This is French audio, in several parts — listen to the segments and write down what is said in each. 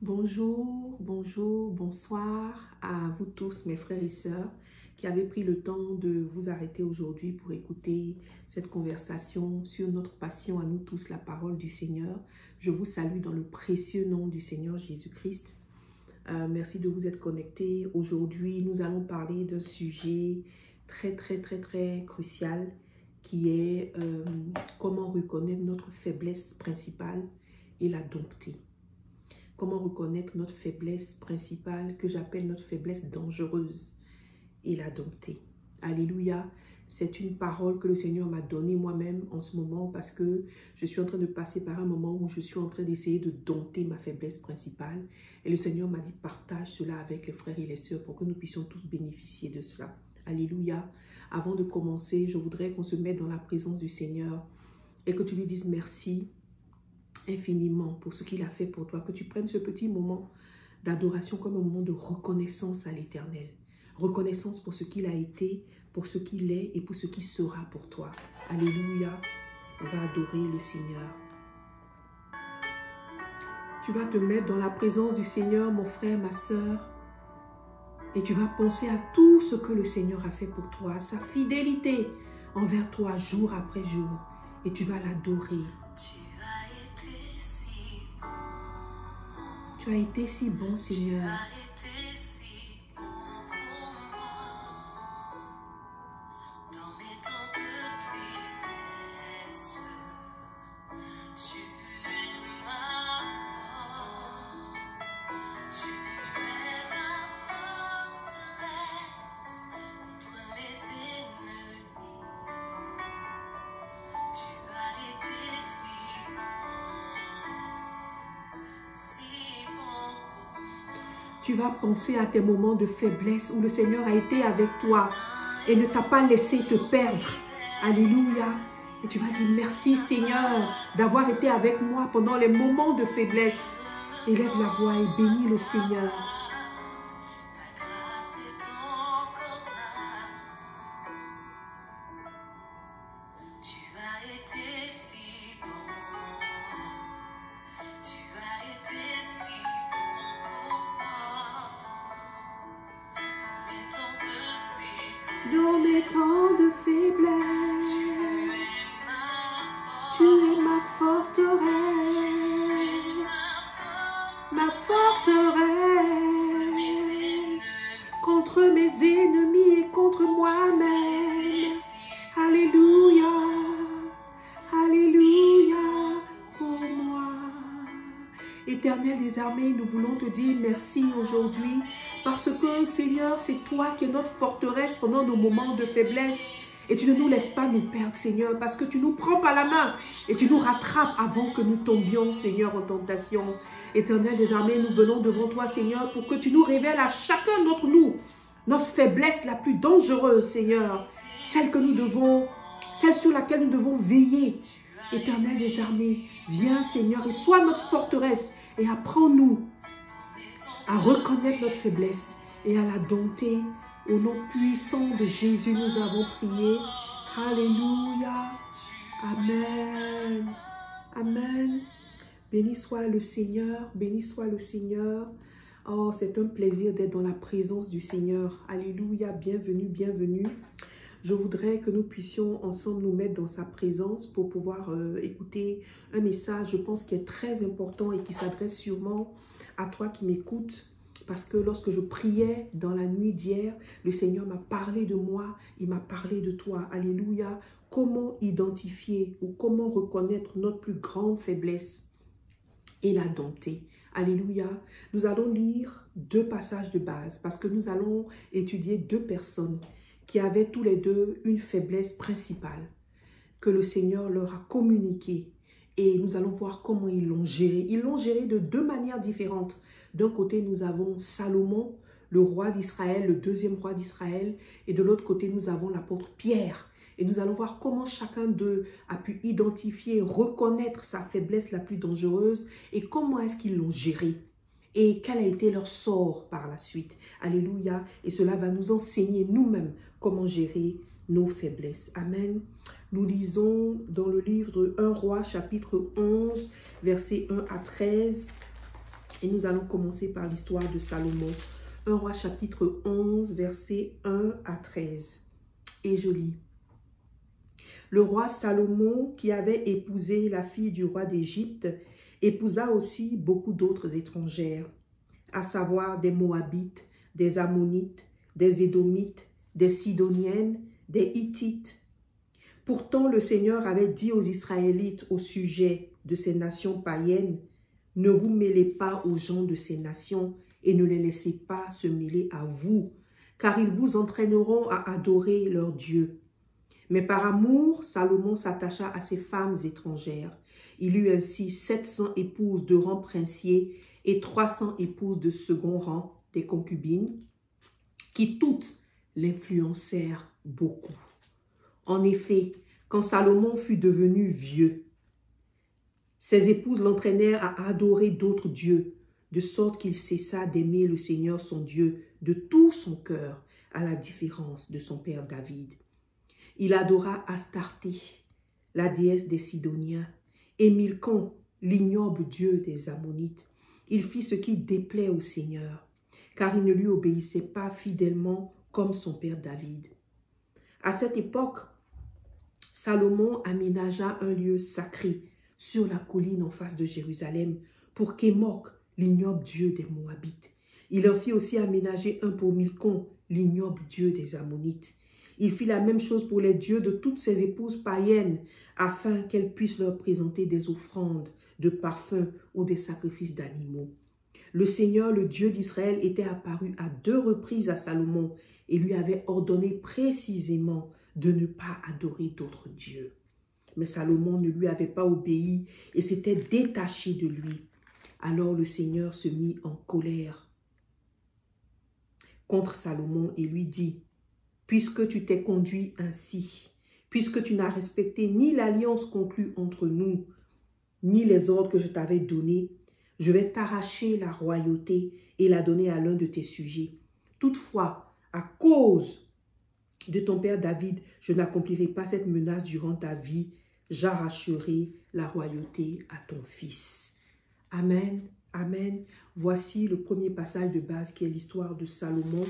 Bonjour, bonjour, bonsoir à vous tous mes frères et sœurs qui avez pris le temps de vous arrêter aujourd'hui pour écouter cette conversation sur notre passion à nous tous, la parole du Seigneur. Je vous salue dans le précieux nom du Seigneur Jésus-Christ. Merci de vous être connectés. Aujourd'hui, nous allons parler d'un sujet très crucial qui est comment reconnaître notre faiblesse principale et la dompter. Comment reconnaître notre faiblesse principale, que j'appelle notre faiblesse dangereuse, et la dompter. Alléluia. C'est une parole que le Seigneur m'a donnée moi-même en ce moment parce que je suis en train de passer par un moment où je suis en train d'essayer de dompter ma faiblesse principale. Et le Seigneur m'a dit, partage cela avec les frères et les sœurs pour que nous puissions tous bénéficier de cela. Alléluia. Avant de commencer, je voudrais qu'on se mette dans la présence du Seigneur et que tu lui dises merci infiniment pour ce qu'il a fait pour toi, que tu prennes ce petit moment d'adoration comme un moment de reconnaissance à l'Éternel. Reconnaissance pour ce qu'il a été, pour ce qu'il est et pour ce qu'il sera pour toi. Alléluia. On va adorer le Seigneur. Tu vas te mettre dans la présence du Seigneur, mon frère, ma sœur, et tu vas penser à tout ce que le Seigneur a fait pour toi, sa fidélité envers toi jour après jour, et tu vas l'adorer. Tu as été si bon, Seigneur. Tu vas penser à tes moments de faiblesse où le Seigneur a été avec toi et ne t'a pas laissé te perdre. Alléluia. Et tu vas dire merci Seigneur d'avoir été avec moi pendant les moments de faiblesse. Élève la voix et bénis le Seigneur. Dans mes temps de faiblesse, tu es ma forteresse, contre mes ennemis et contre moi-même. Alléluia, alléluia pour moi. Éternel des armées, nous voulons te dire merci aujourd'hui parce que, Seigneur, c'est toi qui es notre forteresse pendant nos moments de faiblesse. Et tu ne nous laisses pas nous perdre, Seigneur, parce que tu nous prends par la main et tu nous rattrapes avant que nous tombions, Seigneur, en tentation. Éternel des armées, nous venons devant toi, Seigneur, pour que tu nous révèles à chacun d'entre nous notre faiblesse la plus dangereuse, Seigneur, celle sur laquelle nous devons veiller. Éternel des armées, viens, Seigneur, et sois notre forteresse et apprends-nous à reconnaître notre faiblesse et à la dompter. Au nom puissant de Jésus, nous avons prié. Alléluia. Amen. Amen. Béni soit le Seigneur. Béni soit le Seigneur. Oh, c'est un plaisir d'être dans la présence du Seigneur. Alléluia. Bienvenue, bienvenue. Je voudrais que nous puissions ensemble nous mettre dans sa présence pour pouvoir écouter un message, je pense, qui est très important et qui s'adresse sûrement à toi qui m'écoutes. Parce que lorsque je priais dans la nuit d'hier, le Seigneur m'a parlé de moi, il m'a parlé de toi. Alléluia. Comment identifier ou comment reconnaître notre plus grande faiblesse et la dompter. Alléluia. Nous allons lire deux passages de base parce que nous allons étudier deux personnes qui avaient tous les deux une faiblesse principale que le Seigneur leur a communiquée. Et nous allons voir comment ils l'ont géré. Ils l'ont géré de deux manières différentes. D'un côté, nous avons Salomon, le roi d'Israël, le deuxième roi d'Israël. Et de l'autre côté, nous avons l'apôtre Pierre. Et nous allons voir comment chacun d'eux a pu identifier, reconnaître sa faiblesse la plus dangereuse et comment est-ce qu'ils l'ont gérée. Et quel a été leur sort par la suite. Alléluia. Et cela va nous enseigner nous-mêmes comment gérer nos faiblesses. Amen. Nous lisons dans le livre de 1 Roi, chapitre 11, versets 1 à 13. Et nous allons commencer par l'histoire de Salomon. 1 Roi chapitre 11, versets 1 à 13. Et je lis. Le roi Salomon, qui avait épousé la fille du roi d'Égypte, épousa aussi beaucoup d'autres étrangères, à savoir des Moabites, des Ammonites, des Édomites, des Sidoniennes, des Hittites. Pourtant, le Seigneur avait dit aux Israélites au sujet de ces nations païennes, « Ne vous mêlez pas aux gens de ces nations et ne les laissez pas se mêler à vous, car ils vous entraîneront à adorer leurs dieux. » Mais par amour, Salomon s'attacha à ces femmes étrangères. Il eut ainsi 700 épouses de rang princier et 300 épouses de second rang, des concubines, qui toutes l'influencèrent beaucoup. En effet, quand Salomon fut devenu vieux, ses épouses l'entraînèrent à adorer d'autres dieux, de sorte qu'il cessa d'aimer le Seigneur son Dieu de tout son cœur, à la différence de son père David. Il adora Astarté, la déesse des Sidoniens, et Milcom, l'ignoble dieu des Ammonites. Il fit ce qui déplaît au Seigneur, car il ne lui obéissait pas fidèlement comme son père David. À cette époque, Salomon aménagea un lieu sacré sur la colline en face de Jérusalem pour Kémoc, l'ignoble dieu des Moabites. Il en fit aussi aménager un pour Milcom, l'ignoble dieu des Ammonites. Il fit la même chose pour les dieux de toutes ses épouses païennes, afin qu'elles puissent leur présenter des offrandes de parfums ou des sacrifices d'animaux. Le Seigneur, le Dieu d'Israël, était apparu à 2 reprises à Salomon et lui avait ordonné précisément de ne pas adorer d'autres dieux. Mais Salomon ne lui avait pas obéi et s'était détaché de lui. Alors le Seigneur se mit en colère contre Salomon et lui dit, « Puisque tu t'es conduit ainsi, puisque tu n'as respecté ni l'alliance conclue entre nous, ni les ordres que je t'avais donnés, je vais t'arracher la royauté et la donner à l'un de tes sujets. Toutefois, à cause de ton père David, je n'accomplirai pas cette menace durant ta vie. J'arracherai la royauté à ton fils. » Amen. Amen. Voici le premier passage de base qui est l'histoire de Salomon.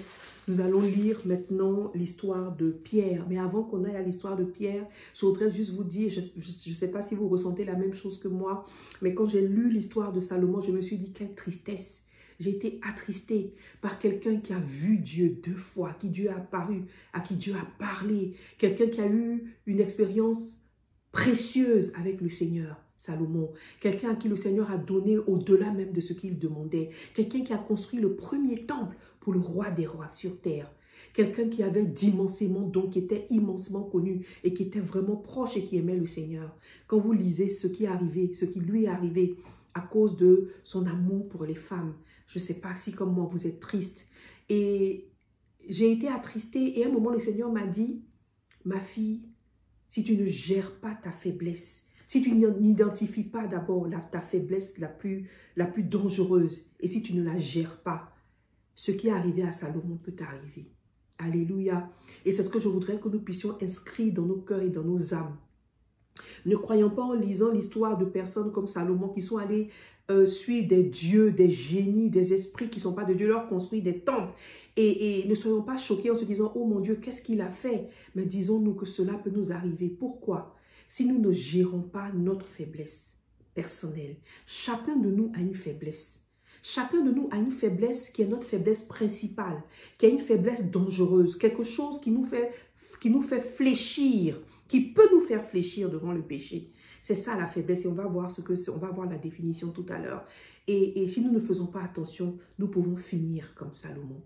Nous allons lire maintenant l'histoire de Pierre. Mais avant qu'on aille à l'histoire de Pierre, je voudrais juste vous dire, je ne sais pas si vous ressentez la même chose que moi, mais quand j'ai lu l'histoire de Salomon, je me suis dit quelle tristesse. J'ai été attristée par quelqu'un qui a vu Dieu 2 fois, à qui Dieu a apparu, à qui Dieu a parlé, quelqu'un qui a eu une expérience précieuse avec le Seigneur. Salomon, quelqu'un à qui le Seigneur a donné au-delà même de ce qu'il demandait, quelqu'un qui a construit le premier temple pour le roi des rois sur terre, quelqu'un qui avait d'immensément donc qui était immensement connu et qui était vraiment proche et qui aimait le Seigneur. Quand vous lisez ce qui est arrivé, ce qui lui est arrivé à cause de son amour pour les femmes, je ne sais pas si comme moi vous êtes triste, et j'ai été attristée et à un moment le Seigneur m'a dit, ma fille, si tu ne gères pas ta faiblesse, si tu n'identifies pas d'abord ta faiblesse la plus dangereuse et si tu ne la gères pas, ce qui est arrivé à Salomon peut t'arriver. Alléluia. Et c'est ce que je voudrais que nous puissions inscrire dans nos cœurs et dans nos âmes. Ne croyons pas en lisant l'histoire de personnes comme Salomon qui sont allés suivre des dieux, des génies, des esprits qui ne sont pas de Dieu, leur construire des temples. Et ne soyons pas choqués en se disant, oh mon Dieu, qu'est-ce qu'il a fait? Mais disons-nous que cela peut nous arriver. Pourquoi? Si nous ne gérons pas notre faiblesse personnelle, chacun de nous a une faiblesse. Chacun de nous a une faiblesse qui est notre faiblesse principale, qui est une faiblesse dangereuse, quelque chose qui nous fait fléchir, qui peut nous faire fléchir devant le péché. C'est ça la faiblesse et on va voir la définition tout à l'heure. Et si nous ne faisons pas attention, nous pouvons finir comme Salomon,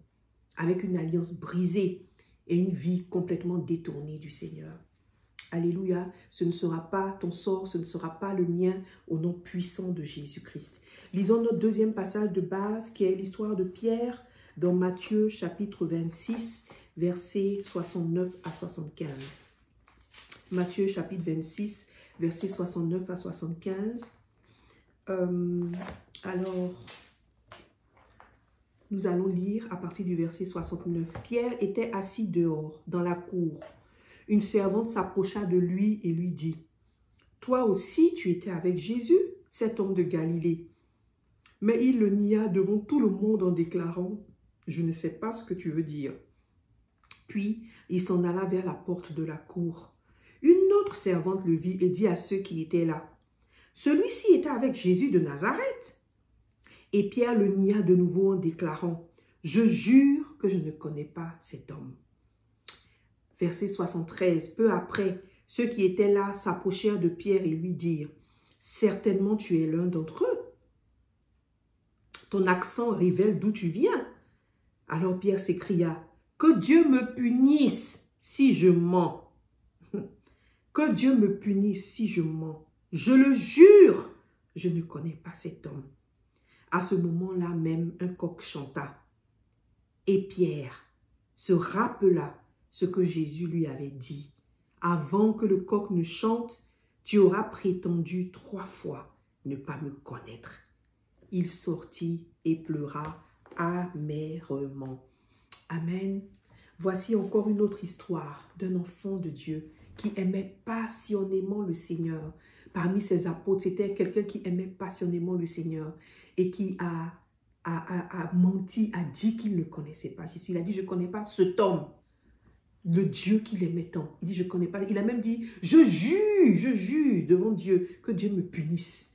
avec une alliance brisée et une vie complètement détournée du Seigneur. Alléluia, ce ne sera pas ton sort, ce ne sera pas le mien au nom puissant de Jésus-Christ. Lisons notre deuxième passage de base qui est l'histoire de Pierre dans Matthieu chapitre 26, versets 69 à 75. Matthieu chapitre 26, versets 69 à 75. Alors, nous allons lire à partir du verset 69. Pierre était assis dehors, dans la cour. Une servante s'approcha de lui et lui dit, « Toi aussi, tu étais avec Jésus, cet homme de Galilée. » Mais il le nia devant tout le monde en déclarant, « Je ne sais pas ce que tu veux dire. » Puis, il s'en alla vers la porte de la cour. Une autre servante le vit et dit à ceux qui étaient là, « Celui-ci était avec Jésus de Nazareth. » Et Pierre le nia de nouveau en déclarant, « Je jure que je ne connais pas cet homme. » Verset 73, peu après, ceux qui étaient là s'approchèrent de Pierre et lui dirent, « Certainement tu es l'un d'entre eux. Ton accent révèle d'où tu viens. » Alors Pierre s'écria, « Que Dieu me punisse si je mens. Que Dieu me punisse si je mens. Je le jure, je ne connais pas cet homme. » À ce moment-là même, un coq chanta. Et Pierre se rappela ce que Jésus lui avait dit. « Avant que le coq ne chante, tu auras prétendu 3 fois ne pas me connaître. » Il sortit et pleura amèrement. Amen. Voici encore une autre histoire d'un enfant de Dieu qui aimait passionnément le Seigneur. Parmi ses apôtres, c'était quelqu'un qui aimait passionnément le Seigneur et qui a menti, a dit qu'il ne connaissait pas Jésus. Il a dit, je ne connais pas cet homme, le Dieu qu'il aimait tant. Il dit, je ne connais pas. Il a même dit, je jure devant Dieu que Dieu me punisse.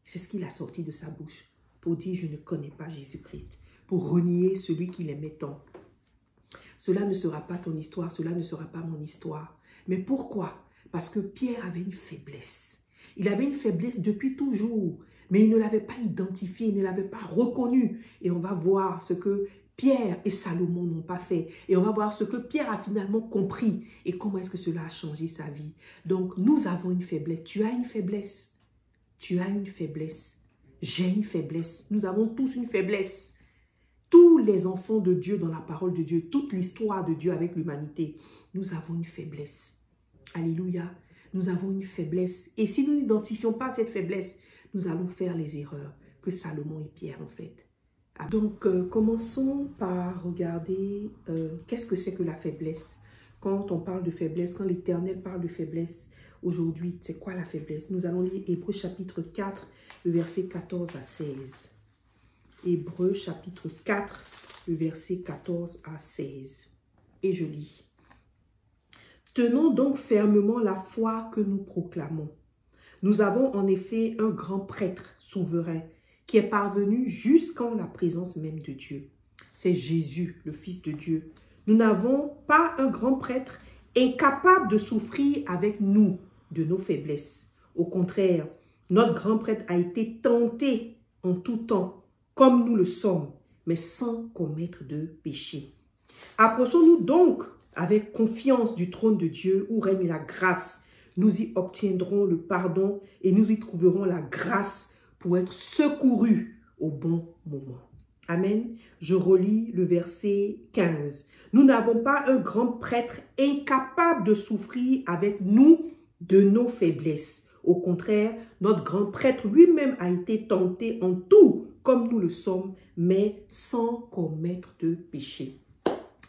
C'est ce qu'il a sorti de sa bouche pour dire, je ne connais pas Jésus-Christ, pour renier celui qu'il aimait tant. Cela ne sera pas ton histoire, cela ne sera pas mon histoire. Mais pourquoi? Parce que Pierre avait une faiblesse. Il avait une faiblesse depuis toujours, mais il ne l'avait pas identifié, il ne l'avait pas reconnu. Et on va voir ce que Pierre et Salomon n'ont pas fait. Et on va voir ce que Pierre a finalement compris et comment est-ce que cela a changé sa vie. Donc, nous avons une faiblesse. Tu as une faiblesse. Tu as une faiblesse. J'ai une faiblesse. Nous avons tous une faiblesse. Tous les enfants de Dieu dans la parole de Dieu, toute l'histoire de Dieu avec l'humanité, nous avons une faiblesse. Alléluia. Nous avons une faiblesse. Et si nous n'identifions pas cette faiblesse, nous allons faire les erreurs que Salomon et Pierre ont faites. Donc, commençons par regarder qu'est-ce que c'est que la faiblesse. Quand on parle de faiblesse, quand l'Éternel parle de faiblesse, aujourd'hui, c'est quoi la faiblesse? Nous allons lire Hébreux chapitre 4, le verset 14 à 16. Hébreux chapitre 4, le verset 14 à 16. Et je lis. « Tenons donc fermement la foi que nous proclamons. Nous avons en effet un grand prêtre souverain qui est parvenu jusqu'en la présence même de Dieu. C'est Jésus, le Fils de Dieu. Nous n'avons pas un grand prêtre incapable de souffrir avec nous de nos faiblesses. Au contraire, notre grand prêtre a été tenté en tout temps, comme nous le sommes, mais sans commettre de péché. Approchons-nous donc avec confiance du trône de Dieu où règne la grâce. Nous y obtiendrons le pardon et nous y trouverons la grâce pour être secourus au bon moment. » Amen. Je relis le verset 15. « Nous n'avons pas un grand prêtre incapable de souffrir avec nous de nos faiblesses. Au contraire, notre grand prêtre lui-même a été tenté en tout comme nous le sommes, mais sans commettre de péché. »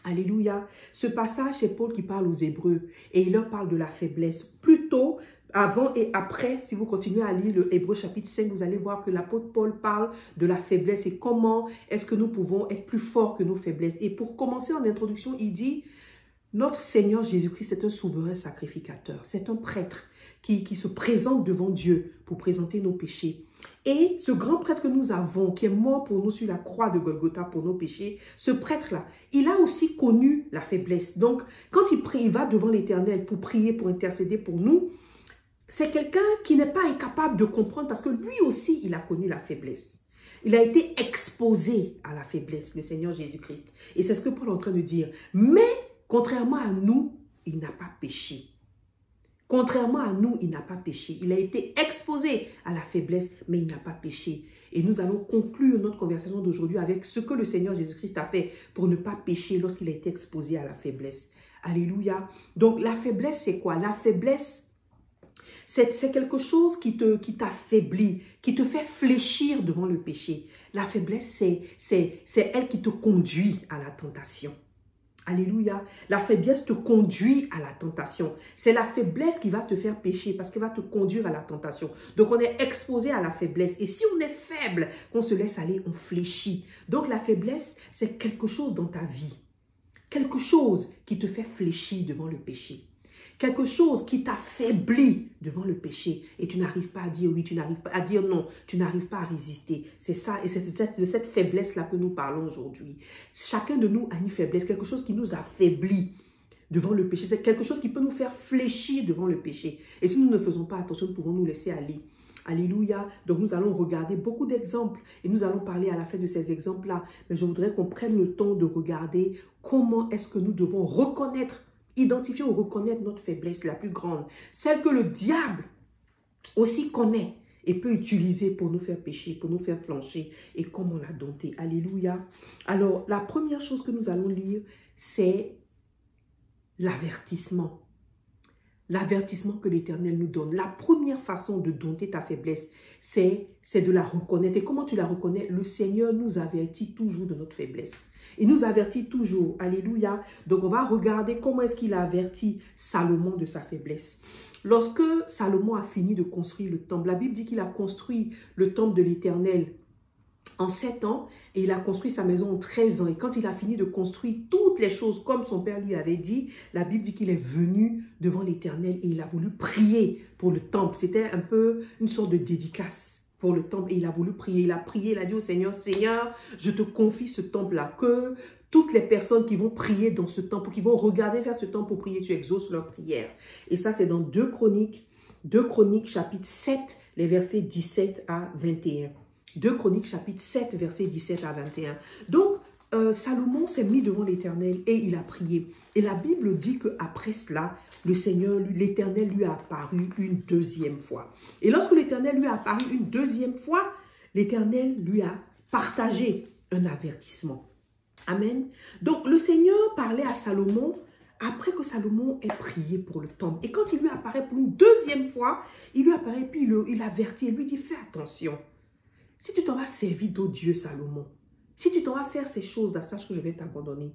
Alléluia. Ce passage, c'est Paul qui parle aux Hébreux et il leur parle de la faiblesse. Plutôt, avant et après, si vous continuez à lire le Hébreux chapitre 5, vous allez voir que l'apôtre Paul parle de la faiblesse et comment est-ce que nous pouvons être plus forts que nos faiblesses. Et pour commencer en introduction, il dit, notre Seigneur Jésus-Christ est un souverain sacrificateur. C'est un prêtre qui se présente devant Dieu pour présenter nos péchés. Et ce grand prêtre que nous avons, qui est mort pour nous sur la croix de Golgotha pour nos péchés, ce prêtre-là, il a aussi connu la faiblesse. Donc, quand il prie, il va devant l'Éternel pour prier, pour intercéder pour nous. C'est quelqu'un qui n'est pas incapable de comprendre parce que lui aussi, il a connu la faiblesse. Il a été exposé à la faiblesse, le Seigneur Jésus-Christ. Et c'est ce que Paul est en train de dire. Mais, contrairement à nous, il n'a pas péché. Contrairement à nous, il n'a pas péché. Il a été exposé à la faiblesse, mais il n'a pas péché. Et nous allons conclure notre conversation d'aujourd'hui avec ce que le Seigneur Jésus-Christ a fait pour ne pas pécher lorsqu'il a été exposé à la faiblesse. Alléluia. Donc la faiblesse, c'est quoi? La faiblesse, c'est quelque chose qui t'affaiblit, qui te fait fléchir devant le péché. La faiblesse, c'est elle qui te conduit à la tentation. Alléluia. La faiblesse te conduit à la tentation. C'est la faiblesse qui va te faire pécher parce qu'elle va te conduire à la tentation. Donc, on est exposé à la faiblesse. Et si on est faible, qu'on se laisse aller, on fléchit. Donc, la faiblesse, c'est quelque chose dans ta vie. Quelque chose qui te fait fléchir devant le péché. Quelque chose qui t'affaiblit devant le péché et tu n'arrives pas à dire oui, tu n'arrives pas à dire non, tu n'arrives pas à résister. C'est ça et c'est de cette faiblesse-là que nous parlons aujourd'hui. Chacun de nous a une faiblesse, quelque chose qui nous affaiblit devant le péché. C'est quelque chose qui peut nous faire fléchir devant le péché. Et si nous ne faisons pas attention, nous pouvons nous laisser aller. Alléluia. Donc nous allons regarder beaucoup d'exemples et nous allons parler à la fin de ces exemples-là. Mais je voudrais qu'on prenne le temps de regarder comment est-ce que nous devons reconnaître, identifier ou reconnaître notre faiblesse la plus grande, celle que le diable aussi connaît et peut utiliser pour nous faire pécher, pour nous faire flancher et comment la dompter. Alléluia. Alors, la première chose que nous allons lire, c'est l'avertissement. L'avertissement que l'Éternel nous donne. La première façon de dompter ta faiblesse, c'est de la reconnaître. Et comment tu la reconnais? Le Seigneur nous avertit toujours de notre faiblesse. Il nous avertit toujours. Alléluia. Donc, on va regarder comment est-ce qu'il a averti Salomon de sa faiblesse. Lorsque Salomon a fini de construire le temple, la Bible dit qu'il a construit le temple de l'Éternel en 7 ans et il a construit sa maison en 13 ans. Et quand il a fini de construire toutes les choses comme son père lui avait dit, la Bible dit qu'il est venu devant l'Éternel et il a voulu prier pour le temple. C'était un peu une sorte de dédicace pour le temple et il a voulu prier. Il a prié, il a dit au Seigneur, Seigneur, je te confie ce temple-là, que toutes les personnes qui vont prier dans ce temple, qui vont regarder vers ce temple pour prier, tu exauces leur prière. Et ça, c'est dans 2 Chroniques chapitre 7, les versets 17 à 21. 2 Chroniques chapitre 7, versets 17 à 21. Donc, Salomon s'est mis devant l'Éternel et il a prié. Et la Bible dit qu'après cela, l'Éternel lui a apparu une deuxième fois. Et lorsque l'Éternel lui a apparu une deuxième fois, l'Éternel lui a partagé un avertissement. Amen. Donc, le Seigneur parlait à Salomon après que Salomon ait prié pour le temple. Et quand il lui apparaît pour une deuxième fois, il lui apparaît puis il avertit et lui dit, fais attention. Si tu t'en vas servir d'autres dieux, Salomon, si tu t'en vas faire ces choses-là, sache que je vais t'abandonner.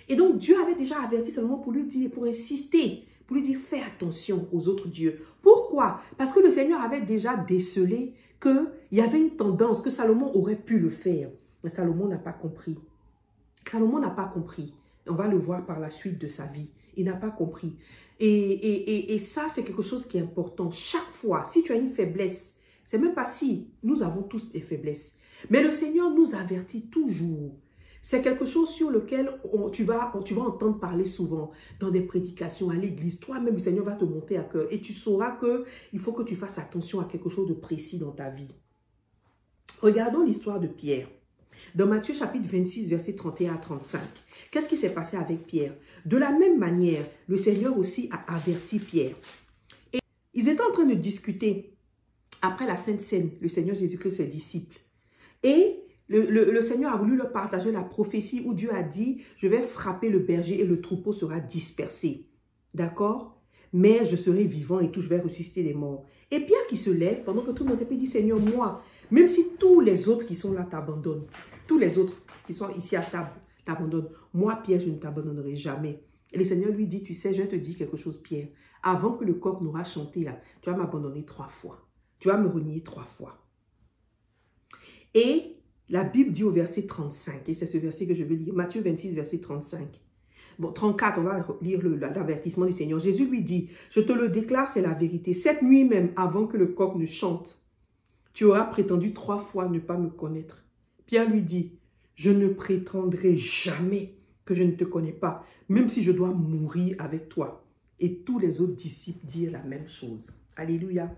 Et donc, Dieu avait déjà averti Salomon pour lui dire, pour insister, pour lui dire, fais attention aux autres dieux. Pourquoi? Parce que le Seigneur avait déjà décelé qu'il y avait une tendance que Salomon aurait pu le faire. Mais Salomon n'a pas compris. Salomon n'a pas compris. On va le voir par la suite de sa vie. Il n'a pas compris. Et ça, c'est quelque chose qui est important. Chaque fois, si tu as une faiblesse, c'est même pas si, nous avons tous des faiblesses. Mais le Seigneur nous avertit toujours. C'est quelque chose sur lequel tu vas entendre parler souvent dans des prédications à l'église. Toi-même, le Seigneur va te monter à cœur et tu sauras qu'il faut que tu fasses attention à quelque chose de précis dans ta vie. Regardons l'histoire de Pierre. Dans Matthieu chapitre 26, versets 31 à 35. Qu'est-ce qui s'est passé avec Pierre? De la même manière, le Seigneur aussi a averti Pierre. Et ils étaient en train de discuter après la Sainte Seine, le Seigneur Jésus-Christ, ses disciples. Et le Seigneur a voulu leur partager la prophétie où Dieu a dit, je vais frapper le berger et le troupeau sera dispersé. D'accord? Mais je serai vivant et tout, je vais ressusciter des morts. Et Pierre qui se lève, pendant que tout le monde dit, Seigneur, moi, même si tous les autres qui sont là t'abandonnent, tous les autres qui sont ici à table t'abandonnent, moi, Pierre, je ne t'abandonnerai jamais. Et le Seigneur lui dit, tu sais, je vais te dire quelque chose, Pierre. Avant que le coq n'aura chanté là, tu vas m'abandonner 3 fois. Tu vas me renier 3 fois. Et la Bible dit au verset 35, et c'est ce verset que je veux lire, Matthieu 26, verset 35. Bon, 34, on va lire l'avertissement du Seigneur. Jésus lui dit, je te le déclare, c'est la vérité. Cette nuit même, avant que le coq ne chante, tu auras prétendu 3 fois ne pas me connaître. Pierre lui dit, je ne prétendrai jamais que je ne te connais pas, même si je dois mourir avec toi. Et tous les autres disciples dirent la même chose. Alléluia.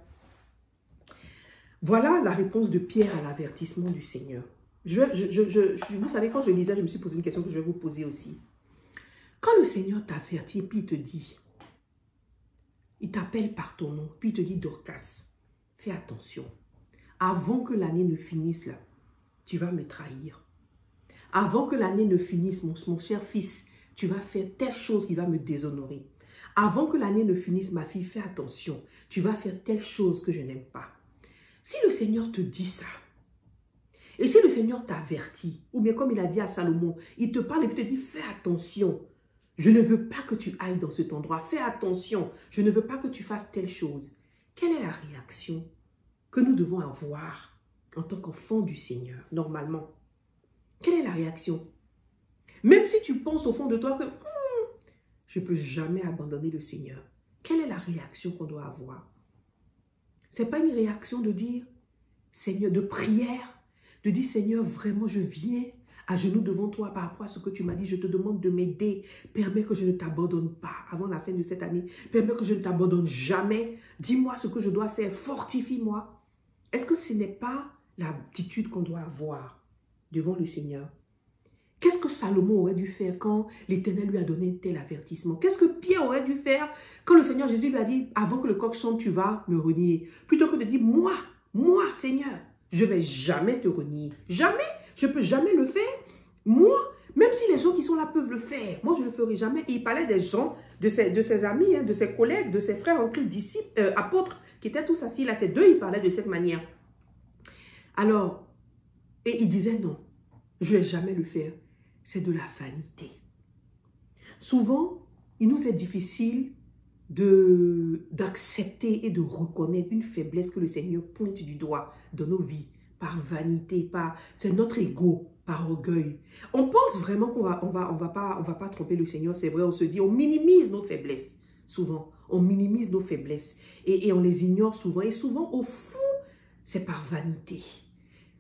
Voilà la réponse de Pierre à l'avertissement du Seigneur. Vous savez, quand je lisais, je me suis posé une question que je vais vous poser aussi. Quand le Seigneur t'avertit et puis il te dit, il t'appelle par ton nom, puis il te dit, Dorcas, fais attention. Avant que l'année ne finisse là, tu vas me trahir. Avant que l'année ne finisse, mon cher fils, tu vas faire telle chose qui va me déshonorer. Avant que l'année ne finisse, ma fille, fais attention. Tu vas faire telle chose que je n'aime pas. Si le Seigneur te dit ça, et si le Seigneur t'avertit, ou bien comme il a dit à Salomon, il te parle et puis te dit, fais attention. Je ne veux pas que tu ailles dans cet endroit. Fais attention. Je ne veux pas que tu fasses telle chose. Quelle est la réaction que nous devons avoir en tant qu'enfant du Seigneur, normalement? Quelle est la réaction? Même si tu penses au fond de toi que je ne peux jamais abandonner le Seigneur, quelle est la réaction qu'on doit avoir? Ce n'est pas une réaction de dire, Seigneur, de prière, de dire, Seigneur, vraiment, je viens à genoux devant toi par rapport à ce que tu m'as dit. Je te demande de m'aider. Permets que je ne t'abandonne pas avant la fin de cette année. Permets que je ne t'abandonne jamais. Dis-moi ce que je dois faire. Fortifie-moi. Est-ce que ce n'est pas l'attitude qu'on doit avoir devant le Seigneur? Qu'est-ce que Salomon aurait dû faire quand l'Éternel lui a donné un tel avertissement? Qu'est-ce que Pierre aurait dû faire quand le Seigneur Jésus lui a dit, avant que le coq chante, tu vas me renier? Plutôt que de dire, moi, Seigneur, je ne vais jamais te renier. Jamais. Je ne peux jamais le faire. Moi, même si les gens qui sont là peuvent le faire, moi, je ne le ferai jamais. Et il parlait des gens, de ses amis, de ses collègues, de ses frères, oncles, disciples, apôtres, qui étaient tous assis là. Ces deux, ils parlaient de cette manière. Alors, et il disait non, je ne vais jamais le faire. C'est de la vanité. Souvent, il nous est difficile d'accepter et de reconnaître une faiblesse que le Seigneur pointe du doigt dans nos vies, par vanité, c'est notre ego, par orgueil. On pense vraiment qu'on va pas tromper le Seigneur, c'est vrai, on se dit, on minimise nos faiblesses, souvent, on minimise nos faiblesses et on les ignore souvent, et souvent, au fond, c'est par vanité.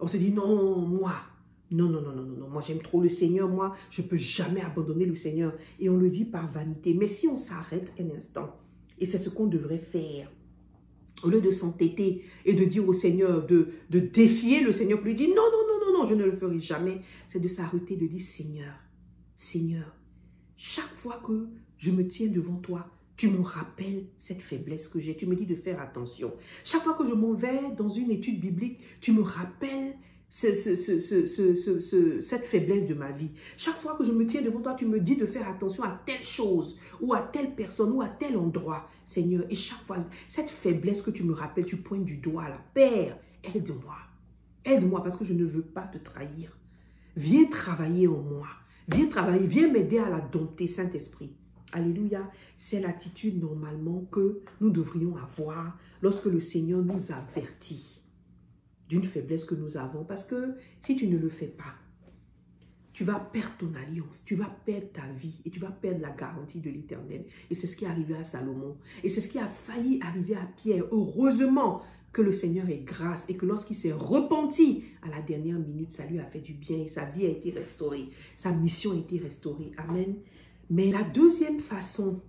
On se dit, non, moi, non, moi j'aime trop le Seigneur, moi je ne peux jamais abandonner le Seigneur. Et on le dit par vanité. Mais si on s'arrête un instant, et c'est ce qu'on devrait faire, au lieu de s'entêter et de dire au Seigneur, de défier le Seigneur, pour lui dire non, je ne le ferai jamais, c'est de s'arrêter, de dire Seigneur, chaque fois que je me tiens devant toi, tu me rappelles cette faiblesse que j'ai, tu me dis de faire attention. Chaque fois que je m'en vais dans une étude biblique, tu me rappelles cette faiblesse de ma vie. Chaque fois que je me tiens devant toi, tu me dis de faire attention à telle chose, ou à telle personne, ou à tel endroit, Seigneur. Et chaque fois, cette faiblesse que tu me rappelles, tu pointes du doigt là. Père, aide-moi. Aide-moi parce que je ne veux pas te trahir. Viens travailler en moi. Viens travailler, viens m'aider à la dompter, Saint-Esprit. Alléluia. C'est l'attitude normalement que nous devrions avoir lorsque le Seigneur nous avertit d'une faiblesse que nous avons. Parce que si tu ne le fais pas, tu vas perdre ton alliance, tu vas perdre ta vie et tu vas perdre la garantie de l'Éternel. Et c'est ce qui est arrivé à Salomon. Et c'est ce qui a failli arriver à Pierre. Heureusement que le Seigneur est grâce et que lorsqu'il s'est repenti à la dernière minute, ça lui a fait du bien et sa vie a été restaurée. Sa mission a été restaurée. Amen. Mais la deuxième façon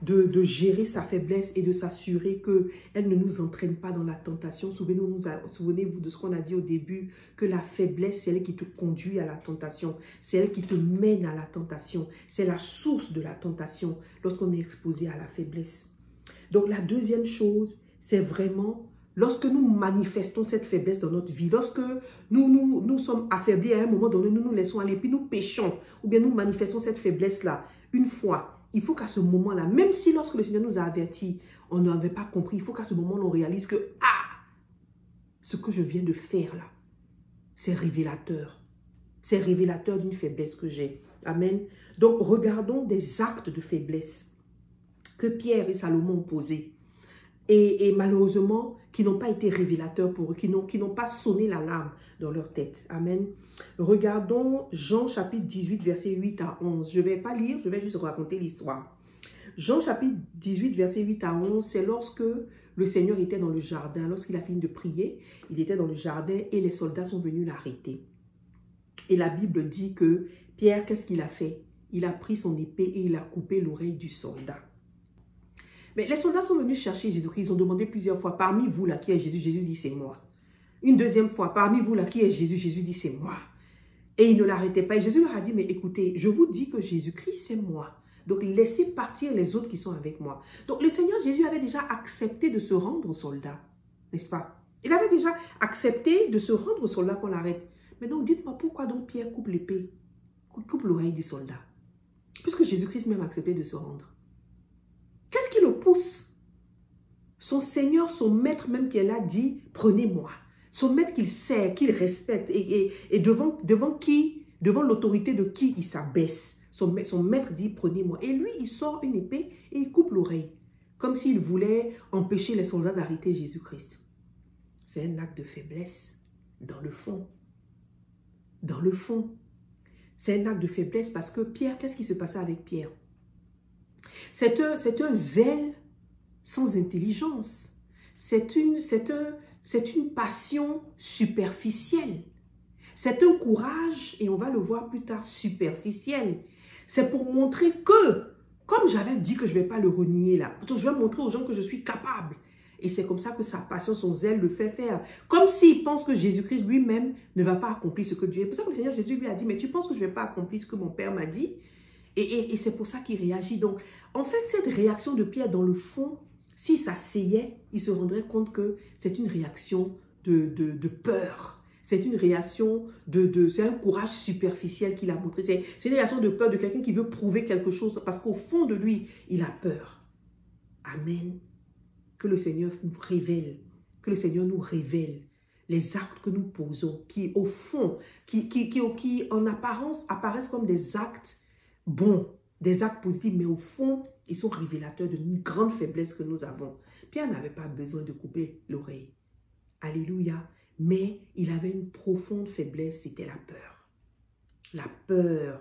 de gérer sa faiblesse et de s'assurer qu'elle ne nous entraîne pas dans la tentation. Souvenez-vous de ce qu'on a dit au début, que la faiblesse, c'est elle qui te conduit à la tentation. C'est elle qui te mène à la tentation. C'est la source de la tentation lorsqu'on est exposé à la faiblesse. Donc la deuxième chose, c'est vraiment lorsque nous manifestons cette faiblesse dans notre vie, lorsque nous sommes affaiblis à un moment donné, nous nous laissons aller, puis nous péchons, ou bien nous manifestons cette faiblesse-là une fois. Il faut qu'à ce moment-là, même si lorsque le Seigneur nous a avertis, on n'avait pas compris, il faut qu'à ce moment-là, on réalise que, ce que je viens de faire là, c'est révélateur. C'est révélateur d'une faiblesse que j'ai. Amen. Donc, regardons des actes de faiblesse que Pierre et Salomon ont posés. Et malheureusement, qui n'ont pas été révélateurs pour eux, qui n'ont pas sonné l'alarme dans leur tête. Amen. Regardons Jean chapitre 18, verset 8 à 11. Je ne vais pas lire, je vais juste raconter l'histoire. Jean chapitre 18, verset 8 à 11, c'est lorsque le Seigneur était dans le jardin, lorsqu'il a fini de prier, il était dans le jardin et les soldats sont venus l'arrêter. Et la Bible dit que Pierre, qu'est-ce qu'il a fait? Il a pris son épée et il a coupé l'oreille du soldat. Mais les soldats sont venus chercher Jésus-Christ. Ils ont demandé plusieurs fois, parmi vous là, qui est Jésus? Jésus dit, c'est moi. Une deuxième fois, parmi vous là, qui est Jésus? Jésus dit, c'est moi. Et ils ne l'arrêtaient pas. Et Jésus leur a dit, mais écoutez, je vous dis que Jésus-Christ, c'est moi. Donc, laissez partir les autres qui sont avec moi. Donc, le Seigneur Jésus avait déjà accepté de se rendre aux soldats, n'est-ce pas? Il avait déjà accepté de se rendre aux soldats qu'on l'arrête. Mais donc, dites-moi, pourquoi donc Pierre coupe l'épée, coupe l'oreille du soldat? Puisque Jésus-Christ même a accepté de se rendre. Qu'est-ce qui le pousse? Son Seigneur, son maître même qui est là dit, prenez-moi. Son maître qu'il sert, qu'il respecte et devant l'autorité de qui il s'abaisse Son maître dit, prenez-moi. Et lui, il sort une épée et il coupe l'oreille. Comme s'il voulait empêcher les soldats d'arrêter Jésus-Christ. C'est un acte de faiblesse, dans le fond. Dans le fond. C'est un acte de faiblesse parce que Pierre, qu'est-ce qui se passait avec Pierre? C'est un zèle sans intelligence. C'est une passion superficielle. C'est un courage, et on va le voir plus tard, superficiel. C'est pour montrer que, comme j'avais dit que je ne vais pas le renier là, je vais montrer aux gens que je suis capable. Et c'est comme ça que sa passion, son zèle le fait faire. Comme s'il pense que Jésus-Christ lui-même ne va pas accomplir ce que Dieu... C'est pour ça que le Seigneur Jésus lui a dit, mais tu penses que je ne vais pas accomplir ce que mon Père m'a dit? Et c'est pour ça qu'il réagit. Donc, en fait, cette réaction de Pierre, dans le fond, s'il s'asseyait, il se rendrait compte que c'est une réaction de peur. C'est une réaction c'est un courage superficiel qu'il a montré. C'est une réaction de peur de quelqu'un qui veut prouver quelque chose parce qu'au fond de lui, il a peur. Amen. Que le Seigneur nous révèle, que le Seigneur nous révèle les actes que nous posons, qui au fond, qui en apparence apparaissent comme des actes bons, des actes positifs, mais au fond, ils sont révélateurs d'une grande faiblesse que nous avons. Pierre n'avait pas besoin de couper l'oreille. Alléluia. Mais il avait une profonde faiblesse, c'était la peur. La peur.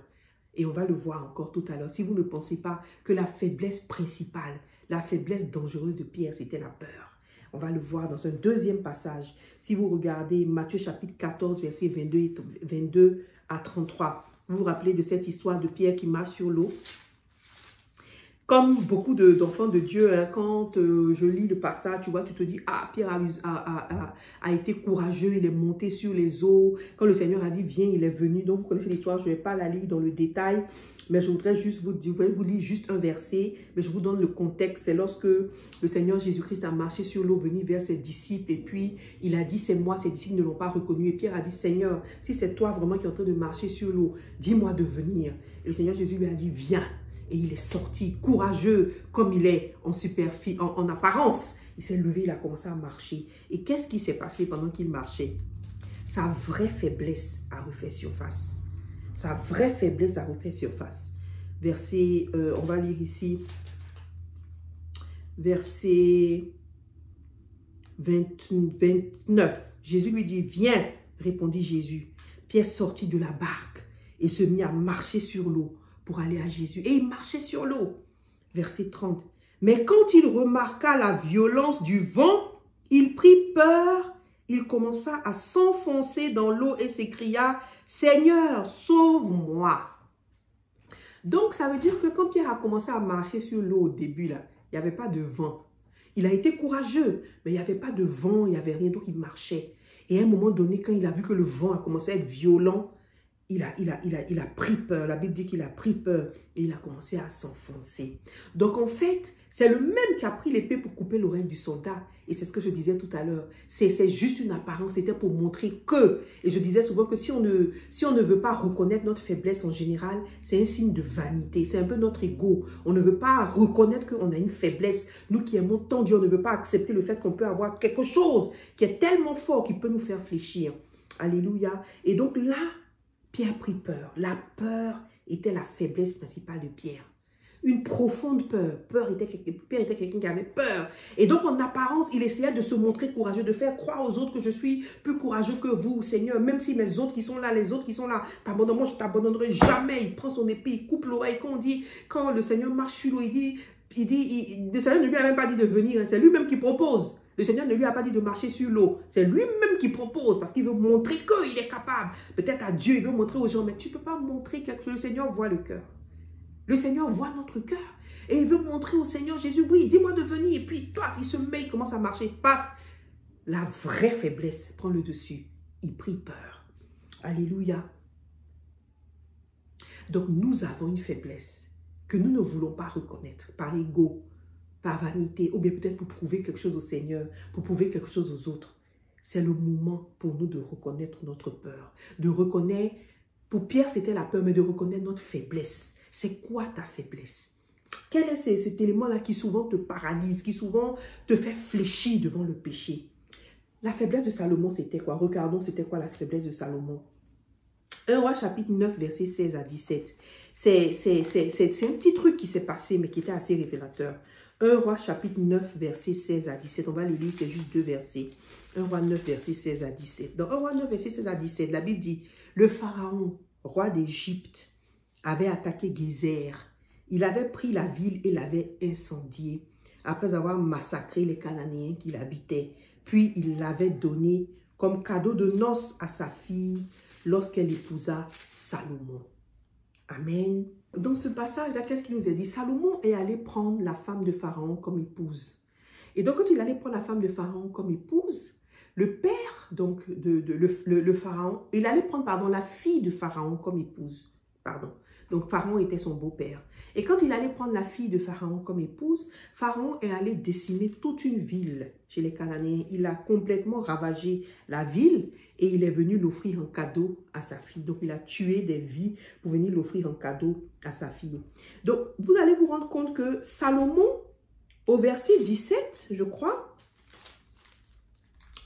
Et on va le voir encore tout à l'heure. Si vous ne pensez pas que la faiblesse principale, la faiblesse dangereuse de Pierre, c'était la peur. On va le voir dans un deuxième passage. Si vous regardez Matthieu chapitre 14, versets 22 à 33. Vous vous rappelez de cette histoire de Pierre qui marche sur l'eau? Comme beaucoup d'enfants de Dieu, hein, quand je lis le passage, tu vois, tu te dis, ah, Pierre a été courageux, il est monté sur les eaux. Quand le Seigneur a dit, viens, il est venu. Donc, vous connaissez l'histoire, je ne vais pas la lire dans le détail, mais je voudrais juste vous dire, je vous lis juste un verset, mais je vous donne le contexte. C'est lorsque le Seigneur Jésus-Christ a marché sur l'eau, venu vers ses disciples, et puis il a dit, c'est moi, ses disciples ne l'ont pas reconnu. Et Pierre a dit, Seigneur, si c'est toi vraiment qui es en train de marcher sur l'eau, dis-moi de venir. Et le Seigneur Jésus lui a dit, viens. Et il est sorti courageux comme il est en apparence. Il s'est levé, il a commencé à marcher. Et qu'est-ce qui s'est passé pendant qu'il marchait? Sa vraie faiblesse a refait surface. Sa vraie faiblesse a refait surface. Verset, on va lire ici, verset 29. Jésus lui dit, viens, répondit Jésus. Pierre sortit de la barque et se mit à marcher sur l'eau pour aller à Jésus. Et il marchait sur l'eau. Verset 30. Mais quand il remarqua la violence du vent, il prit peur. Il commença à s'enfoncer dans l'eau et s'écria, « Seigneur, sauve-moi » Donc, ça veut dire que quand Pierre a commencé à marcher sur l'eau au début, là, il n'y avait pas de vent. Il a été courageux, mais il n'y avait pas de vent, il n'y avait rien, donc il marchait. Et à un moment donné, quand il a vu que le vent a commencé à être violent, il a pris peur. La Bible dit qu'il a pris peur et il a commencé à s'enfoncer. Donc en fait, c'est le même qui a pris l'épée pour couper l'oreille du soldat. Et c'est ce que je disais tout à l'heure. C'est juste une apparence. C'était pour montrer que. Et je disais souvent que si on ne veut pas reconnaître notre faiblesse en général, c'est un signe de vanité. C'est un peu notre ego. On ne veut pas reconnaître qu'on a une faiblesse. Nous qui aimons tant Dieu, on ne veut pas accepter le fait qu'on peut avoir quelque chose qui est tellement fort qui peut nous faire fléchir. Alléluia. Et donc là, Pierre prit peur. La peur était la faiblesse principale de Pierre. Une profonde peur. Pierre était quelqu'un qui avait peur. Et donc, en apparence, il essayait de se montrer courageux, de faire croire aux autres que je suis plus courageux que vous, Seigneur. Même si mes autres qui sont là, les autres qui sont là, moi, je ne t'abandonnerai jamais. Il prend son épée, il coupe l'oreille. Quand le Seigneur marche sur l'eau, le Seigneur ne lui a même pas dit de venir. C'est lui-même qui propose. Le Seigneur ne lui a pas dit de marcher sur l'eau. C'est lui-même qui propose parce qu'il veut montrer qu'il est capable. Peut-être à Dieu, il veut montrer aux gens, mais tu ne peux pas montrer quelque chose. Le Seigneur voit le cœur. Le Seigneur voit notre cœur. Et il veut montrer au Seigneur Jésus, oui, dis-moi de venir. Et puis, paf, il se met, il commence à marcher. Paf, la vraie faiblesse prend le dessus. Il prit peur. Alléluia. Donc, nous avons une faiblesse que nous ne voulons pas reconnaître par ego, par vanité, ou bien peut-être pour prouver quelque chose au Seigneur, pour prouver quelque chose aux autres. C'est le moment pour nous de reconnaître notre peur. De reconnaître, pour Pierre c'était la peur, mais de reconnaître notre faiblesse. C'est quoi ta faiblesse? Quel est cet élément-là qui souvent te paralyse, qui souvent te fait fléchir devant le péché? La faiblesse de Salomon, c'était quoi? Regardons, c'était quoi la faiblesse de Salomon? 1 Roi chapitre 9, verset 16 à 17. c'est un petit truc qui s'est passé, mais qui était assez révélateur. 1 Roi chapitre 9, verset 16 à 17. On va le lire, c'est juste 2 versets. 1 Roi 9, verset 16 à 17. Dans 1 Roi 9, verset 16 à 17, la Bible dit, le Pharaon, roi d'Égypte, avait attaqué Gézer. Il avait pris la ville et l'avait incendiée, après avoir massacré les Cananéens qui l'habitaient. Puis il l'avait donnée comme cadeau de noces à sa fille lorsqu'elle épousa Salomon. Amen. Dans ce passage-là, qu'est-ce qu'il nous a dit? Salomon est allé prendre la femme de Pharaon comme épouse. Et donc, quand il allait prendre la femme de Pharaon comme épouse, le père, donc, le Pharaon, il allait prendre, pardon, la fille de Pharaon comme épouse. Pardon. Donc, Pharaon était son beau-père. Et quand il allait prendre la fille de Pharaon comme épouse, Pharaon est allé décimer toute une ville chez les Cananéens. Il a complètement ravagé la ville et il est venu l'offrir en cadeau à sa fille. Donc, il a tué des vies pour venir l'offrir en cadeau à sa fille. Donc, vous allez vous rendre compte que Salomon, au verset 17, je crois,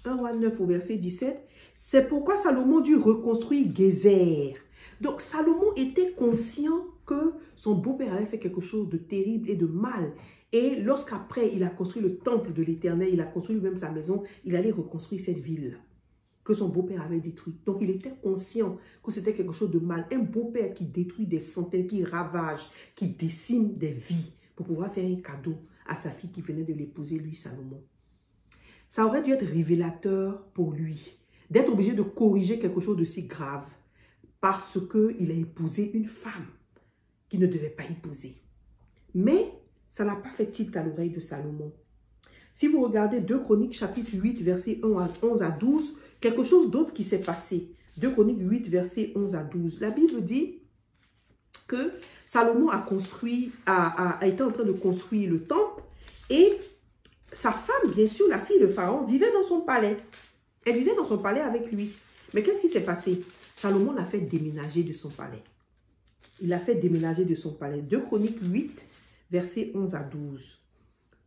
1 Roi 9 au verset 17, c'est pourquoi Salomon dut reconstruire Gézer. Donc, Salomon était conscient que son beau-père avait fait quelque chose de terrible et de mal. Et lorsqu'après, il a construit le temple de l'Éternel, il a construit lui-même sa maison, il allait reconstruire cette ville que son beau-père avait détruite. Donc, il était conscient que c'était quelque chose de mal. Un beau-père qui détruit des centaines, qui ravage, qui décime des vies pour pouvoir faire un cadeau à sa fille qui venait de l'épouser, lui, Salomon. Ça aurait dû être révélateur pour lui, d'être obligé de corriger quelque chose de si grave. Parce qu'il a épousé une femme qu'il ne devait pas épouser. Mais ça n'a pas fait tilt à l'oreille de Salomon. Si vous regardez 2 Chroniques chapitre 8, versets 11 à 12, quelque chose d'autre qui s'est passé. 2 Chroniques 8, versets 11 à 12. La Bible dit que Salomon a été en train de construire le temple et sa femme, bien sûr, la fille de Pharaon, vivait dans son palais. Elle vivait dans son palais avec lui. Mais qu'est-ce qui s'est passé? Salomon l'a fait déménager de son palais. Il l'a fait déménager de son palais. 2 Chroniques 8, versets 11 à 12.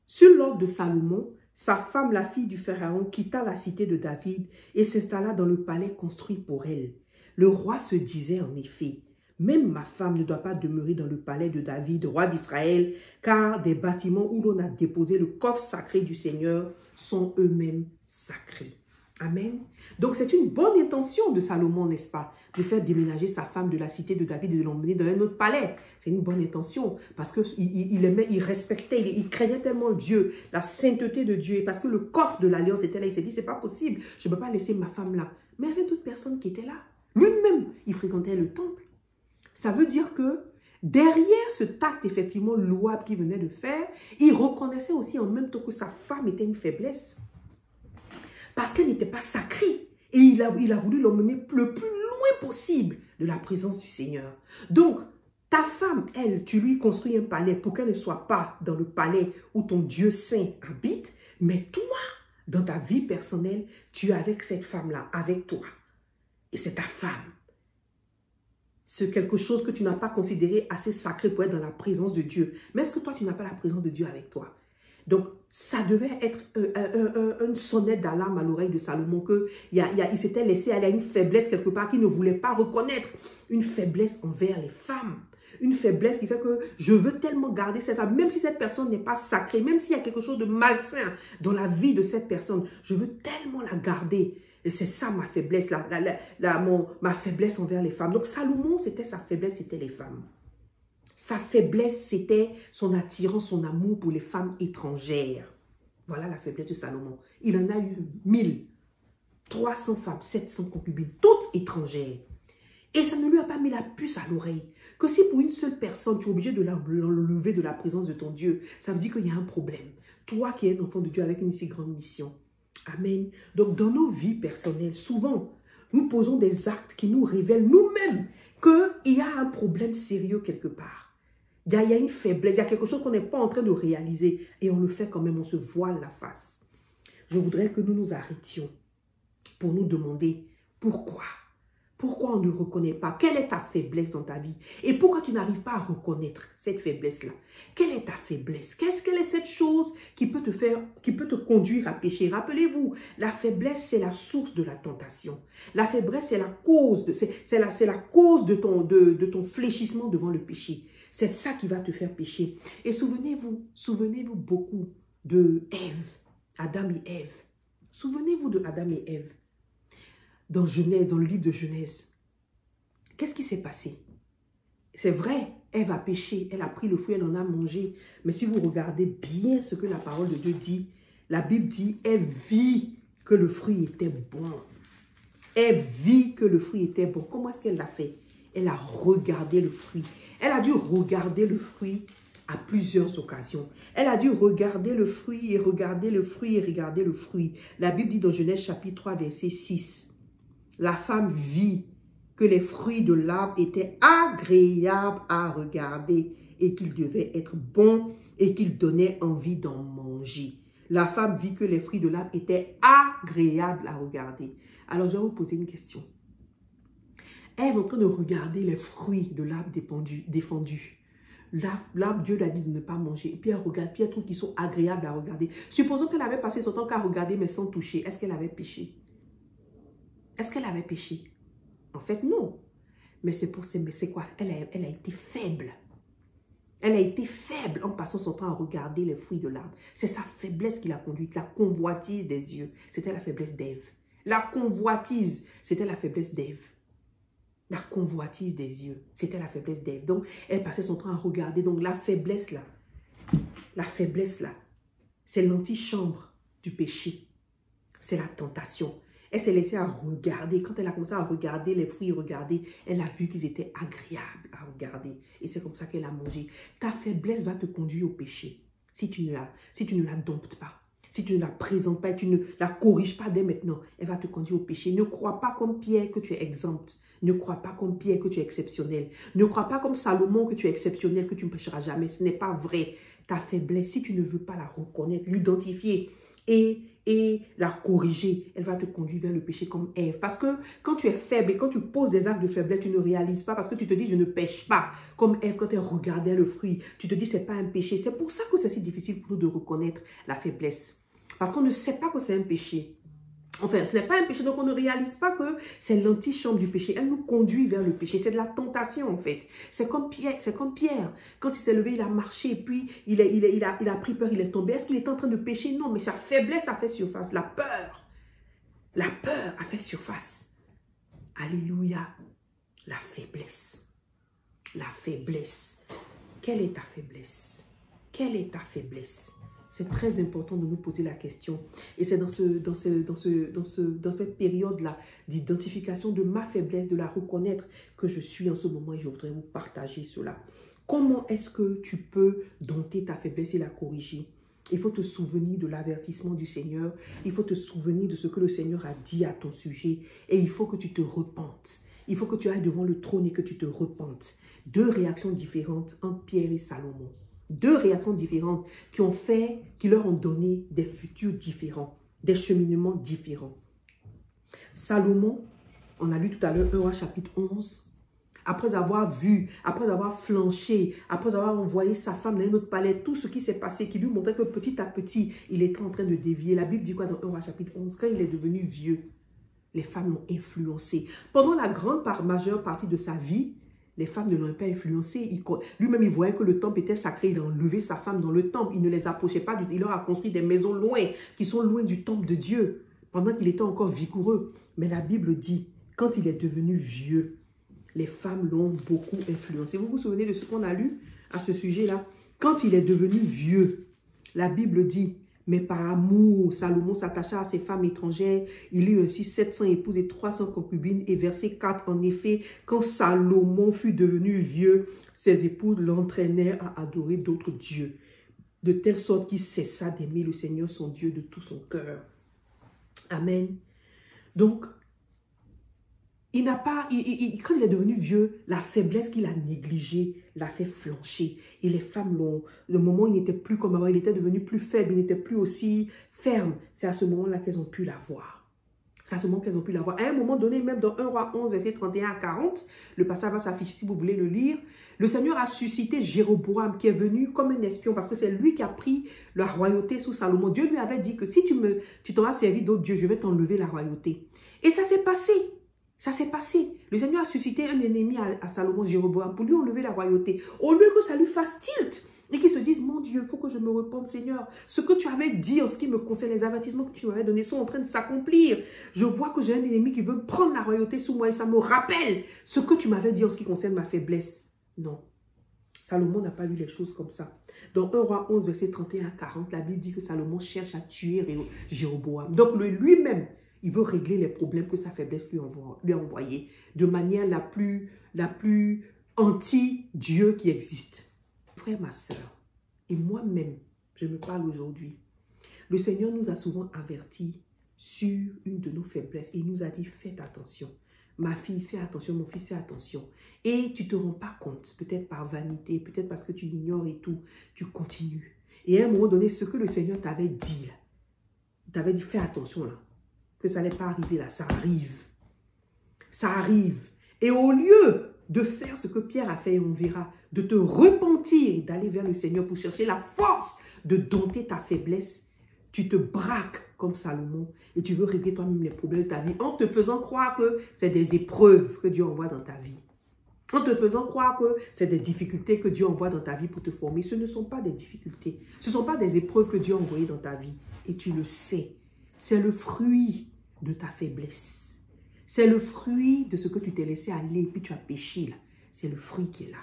Sur l'ordre de Salomon, sa femme, la fille du Pharaon, quitta la cité de David et s'installa dans le palais construit pour elle. Le roi se disait en effet, « Même ma femme ne doit pas demeurer dans le palais de David, roi d'Israël, car des bâtiments où l'on a déposé le coffre sacré du Seigneur sont eux-mêmes sacrés. » Amen. Donc, c'est une bonne intention de Salomon, n'est-ce pas? De faire déménager sa femme de la cité de David et de l'emmener dans un autre palais. C'est une bonne intention parce qu'il aimait, il respectait, il craignait tellement Dieu, la sainteté de Dieu. Et parce que le coffre de l'alliance était là, il s'est dit, c'est pas possible, je ne peux pas laisser ma femme là. Mais il y avait d'autres personnes qui étaient là. Lui-même, il fréquentait le temple. Ça veut dire que derrière ce acte effectivement louable qu'il venait de faire, il reconnaissait aussi en même temps que sa femme était une faiblesse. Parce qu'elle n'était pas sacrée. Et il a voulu l'emmener le plus loin possible de la présence du Seigneur. Donc, ta femme, elle, tu lui construis un palais pour qu'elle ne soit pas dans le palais où ton Dieu saint habite. Mais toi, dans ta vie personnelle, tu es avec cette femme-là, avec toi. Et c'est ta femme. C'est quelque chose que tu n'as pas considéré assez sacré pour être dans la présence de Dieu. Mais est-ce que toi, tu n'as pas la présence de Dieu avec toi? Donc, ça devait être une sonnette d'alarme à l'oreille de Salomon qu'il s'était laissé aller à une faiblesse quelque part qu'il ne voulait pas reconnaître. Une faiblesse envers les femmes. Une faiblesse qui fait que je veux tellement garder cette femme, même si cette personne n'est pas sacrée, même s'il y a quelque chose de malsain dans la vie de cette personne, je veux tellement la garder. Et c'est ça ma faiblesse, ma faiblesse envers les femmes. Donc, Salomon, c'était sa faiblesse, c'était les femmes. Sa faiblesse, c'était son attirance, son amour pour les femmes étrangères. Voilà la faiblesse de Salomon. Il en a eu 1300 femmes, 700 concubines, toutes étrangères. Et ça ne lui a pas mis la puce à l'oreille. Que si pour une seule personne, tu es obligé de l'enlever de la présence de ton Dieu, ça veut dire qu'il y a un problème. Toi qui es un enfant de Dieu avec une si grande mission. Amen. Donc dans nos vies personnelles, souvent, nous posons des actes qui nous révèlent nous-mêmes qu'il y a un problème sérieux quelque part. Il y a une faiblesse, il y a quelque chose qu'on n'est pas en train de réaliser et on le fait quand même, on se voile la face. Je voudrais que nous nous arrêtions pour nous demander pourquoi. Pourquoi on ne reconnaît pas? Quelle est ta faiblesse dans ta vie? Et pourquoi tu n'arrives pas à reconnaître cette faiblesse-là? Quelle est ta faiblesse? Quelle est cette chose qui peut te conduire à pécher? Rappelez-vous, la faiblesse, c'est la source de la tentation. La faiblesse, c'est la cause de ton fléchissement devant le péché. C'est ça qui va te faire pécher. Et souvenez-vous beaucoup de Ève, Adam et Ève. Souvenez-vous de Adam et Ève. Dans Genèse, dans le livre de Genèse, qu'est-ce qui s'est passé? C'est vrai, Ève a péché, elle a pris le fruit, elle en a mangé. Mais si vous regardez bien ce que la parole de Dieu dit, la Bible dit, Ève vit que le fruit était bon. Ève vit que le fruit était bon. Comment est-ce qu'elle l'a fait? Elle a regardé le fruit. Elle a dû regarder le fruit à plusieurs occasions. Elle a dû regarder le fruit et regarder le fruit et regarder le fruit. La Bible dit dans Genèse chapitre 3, verset 6. La femme vit que les fruits de l'arbre étaient agréables à regarder et qu'ils devaient être bons et qu'ils donnaient envie d'en manger. La femme vit que les fruits de l'arbre étaient agréables à regarder. Alors, je vais vous poser une question. Ève est en train de regarder les fruits de l'arbre défendu. L'arbre, Dieu lui a dit de ne pas manger. Et puis elle regarde, puis elle trouve qu'ils sont agréables à regarder. Supposons qu'elle avait passé son temps qu'à regarder, mais sans toucher. Est-ce qu'elle avait péché? Est-ce qu'elle avait péché? En fait, non. Mais c'est quoi? Elle a été faible. Elle a été faible en passant son temps à regarder les fruits de l'arbre. C'est sa faiblesse qui l'a conduite. La convoitise des yeux, c'était la faiblesse d'Ève. La convoitise, c'était la faiblesse d'Ève. La convoitise des yeux, c'était la faiblesse d'Ève. Donc, elle passait son temps à regarder. Donc, la faiblesse là, c'est l'antichambre du péché. C'est la tentation. Elle s'est laissée à regarder. Quand elle a commencé à regarder les fruits, elle a vu qu'ils étaient agréables à regarder. Et c'est comme ça qu'elle a mangé. Ta faiblesse va te conduire au péché. Si tu ne la domptes pas. Si tu ne la présentes pas, tu ne la corriges pas dès maintenant, elle va te conduire au péché. Ne crois pas comme Pierre que tu es exempte. Ne crois pas comme Pierre que tu es exceptionnel. Ne crois pas comme Salomon que tu es exceptionnel, que tu ne pécheras jamais. Ce n'est pas vrai. Ta faiblesse, si tu ne veux pas la reconnaître, l'identifier et la corriger, elle va te conduire vers le péché comme Ève. Parce que quand tu es faible et quand tu poses des actes de faiblesse, tu ne réalises pas parce que tu te dis, je ne pêche pas. Comme Ève, quand elle regardait le fruit, tu te dis, c'est pas un péché. C'est pour ça que c'est si difficile pour nous de reconnaître la faiblesse. Parce qu'on ne sait pas que c'est un péché. Enfin, ce n'est pas un péché, donc on ne réalise pas que c'est l'antichambre du péché. Elle nous conduit vers le péché. C'est de la tentation, en fait. C'est comme Pierre. Quand il s'est levé, il a marché, et puis il a pris peur, il est tombé. Est-ce qu'il était en train de pécher? Non, mais sa faiblesse a fait surface. La peur a fait surface. Alléluia. La faiblesse. La faiblesse. Quelle est ta faiblesse? Quelle est ta faiblesse? C'est très important de nous poser la question. Et c'est dans cette période-là d'identification de ma faiblesse, de la reconnaître que je suis en ce moment et je voudrais vous partager cela. Comment est-ce que tu peux dompter ta faiblesse et la corriger? Il faut te souvenir de l'avertissement du Seigneur. Il faut te souvenir de ce que le Seigneur a dit à ton sujet. Et il faut que tu te repentes. Il faut que tu ailles devant le trône et que tu te repentes. Deux réactions différentes entre Pierre et Salomon. Deux réactions différentes qui leur ont donné des futurs différents, des cheminements différents. Salomon, on a lu tout à l'heure 1 Roi chapitre 11, après avoir vu, après avoir flanché, après avoir envoyé sa femme dans un autre palais, tout ce qui s'est passé, qui lui montrait que petit à petit, il était en train de dévier. La Bible dit quoi dans 1 Roi chapitre 11? Quand il est devenu vieux, les femmes l'ont influencé. Pendant la majeure partie de sa vie, les femmes ne l'ont pas influencé. Lui-même, il voyait que le temple était sacré. Il a enlevé sa femme dans le temple. Il ne les approchait pas. Il leur a construit des maisons loin, qui sont loin du temple de Dieu, pendant qu'il était encore vigoureux. Mais la Bible dit, quand il est devenu vieux, les femmes l'ont beaucoup influencé. Vous vous souvenez de ce qu'on a lu à ce sujet-là? Quand il est devenu vieux, la Bible dit, mais par amour, Salomon s'attacha à ses femmes étrangères. Il eut ainsi 700 épouses et 300 concubines. Et verset 4, en effet, quand Salomon fut devenu vieux, ses épouses l'entraînèrent à adorer d'autres dieux, de telle sorte qu'il cessa d'aimer le Seigneur, son Dieu, de tout son cœur. Amen. Donc, quand il est devenu vieux, la faiblesse qu'il a négligée l'a fait flancher. Et les femmes le moment où il n'était plus comme avant, il était devenu plus faible, il n'était plus aussi ferme. C'est à ce moment-là qu'elles ont pu la voir. Ça se montre qu'elles ont pu l'avoir. À un moment donné, même dans 1 Roi 11, verset 31 à 40, le passage va s'afficher si vous voulez le lire. Le Seigneur a suscité Jéroboam qui est venu comme un espion parce que c'est lui qui a pris la royauté sous Salomon. Dieu lui avait dit que si tu t'en as servi d'autres dieux, je vais t'enlever la royauté. Et ça s'est passé. Ça s'est passé. Le Seigneur a suscité un ennemi à Salomon, Jéroboam, pour lui enlever la royauté. Au lieu que ça lui fasse tilt et qu'il se dise, mon Dieu, il faut que je me repente, Seigneur. Ce que tu avais dit en ce qui me concerne, les avertissements que tu m'avais donnés sont en train de s'accomplir. Je vois que j'ai un ennemi qui veut prendre la royauté sous moi et ça me rappelle ce que tu m'avais dit en ce qui concerne ma faiblesse. Non. Salomon n'a pas vu les choses comme ça. Dans 1 Roi 11, verset 31 à 40, la Bible dit que Salomon cherche à tuer Jéroboam. Donc lui-même, il veut régler les problèmes que sa faiblesse lui a envoyés de manière la plus anti-Dieu qui existe. Frère, ma soeur, et moi-même, je me parle aujourd'hui. Le Seigneur nous a souvent avertis sur une de nos faiblesses et il nous a dit, faites attention. Ma fille, fais attention, mon fils, fais attention. Et tu ne te rends pas compte, peut-être par vanité, peut-être parce que tu ignores et tout, tu continues. Et à un moment donné, ce que le Seigneur t'avait dit, là, il t'avait dit, fais attention là, que ça n'allait pas arriver là, ça arrive. Ça arrive. Et au lieu de faire ce que Pierre a fait, et on verra, de te repentir et d'aller vers le Seigneur pour chercher la force de dompter ta faiblesse, tu te braques comme Salomon et tu veux régler toi-même les problèmes de ta vie en te faisant croire que c'est des épreuves que Dieu envoie dans ta vie. En te faisant croire que c'est des difficultés que Dieu envoie dans ta vie pour te former. Ce ne sont pas des difficultés. Ce ne sont pas des épreuves que Dieu a envoyées dans ta vie. Et tu le sais. C'est le fruit de ta faiblesse. C'est le fruit de ce que tu t'es laissé aller, puis tu as péché là. C'est le fruit qui est là.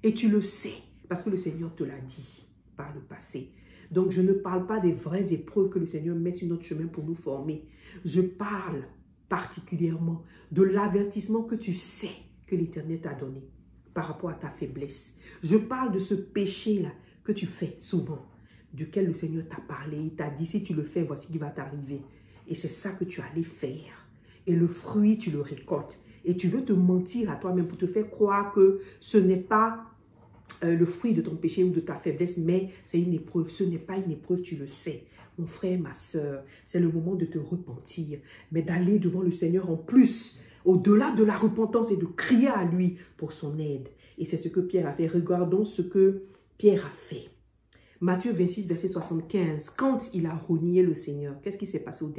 Et tu le sais, parce que le Seigneur te l'a dit par le passé. Donc, je ne parle pas des vraies épreuves que le Seigneur met sur notre chemin pour nous former. Je parle particulièrement de l'avertissement que tu sais que l'Éternel t'a donné par rapport à ta faiblesse. Je parle de ce péché-là que tu fais souvent, duquel le Seigneur t'a parlé. Il t'a dit, si tu le fais, voici ce qui va t'arriver. Et c'est ça que tu allais faire. Et le fruit, tu le récoltes. Et tu veux te mentir à toi-même pour te faire croire que ce n'est pas le fruit de ton péché ou de ta faiblesse, mais c'est une épreuve. Ce n'est pas une épreuve, tu le sais. Mon frère, ma soeur, c'est le moment de te repentir, mais d'aller devant le Seigneur en plus, au-delà de la repentance et de crier à lui pour son aide. Et c'est ce que Pierre a fait. Regardons ce que Pierre a fait. Matthieu 26, verset 75, quand il a renié le Seigneur, qu'est-ce qui s'est passé au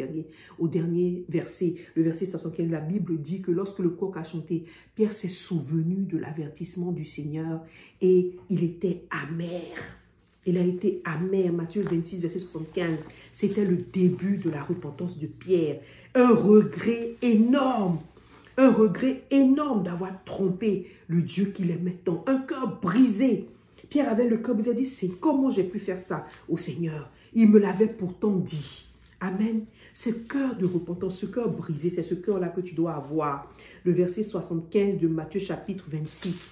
dernier verset? Le verset 75, la Bible dit que lorsque le coq a chanté, Pierre s'est souvenu de l'avertissement du Seigneur et il était amer. Il a été amer. Matthieu 26, verset 75, c'était le début de la repentance de Pierre. Un regret énorme d'avoir trompé le Dieu qu'il aimait tant. Un cœur brisé. Pierre avait le cœur brisé, il dit, c'est comment j'ai pu faire ça au Seigneur? Il me l'avait pourtant dit. Amen. Ce cœur de repentance, ce cœur brisé, c'est ce cœur-là que tu dois avoir. Le verset 75 de Matthieu chapitre 26,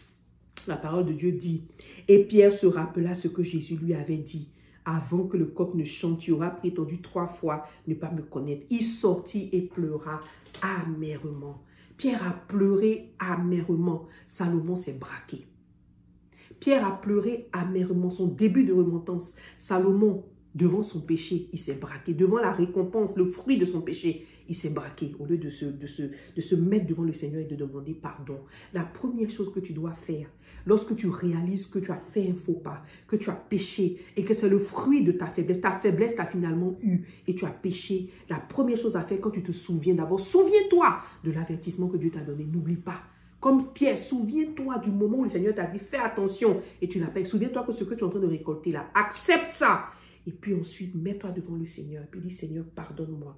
la parole de Dieu dit, et Pierre se rappela ce que Jésus lui avait dit. Avant que le coq ne chante, tu auras prétendu 3 fois ne pas me connaître. Il sortit et pleura amèrement. Pierre a pleuré amèrement. Salomon s'est braqué. Pierre a pleuré amèrement, son début de remontance. Salomon, devant son péché, il s'est braqué. Devant la récompense, le fruit de son péché, il s'est braqué. Au lieu de se mettre devant le Seigneur et de demander pardon. La première chose que tu dois faire, lorsque tu réalises que tu as fait un faux pas, que tu as péché et que c'est le fruit de ta faiblesse t'a finalement eu et tu as péché, la première chose à faire quand tu te souviens, d'abord, souviens-toi de l'avertissement que Dieu t'a donné. N'oublie pas. Comme Pierre, souviens-toi du moment où le Seigneur t'a dit, fais attention et tu n'as pas. Souviens-toi que ce que tu es en train de récolter là, accepte ça. Et puis ensuite, mets-toi devant le Seigneur et puis dis, Seigneur, pardonne-moi.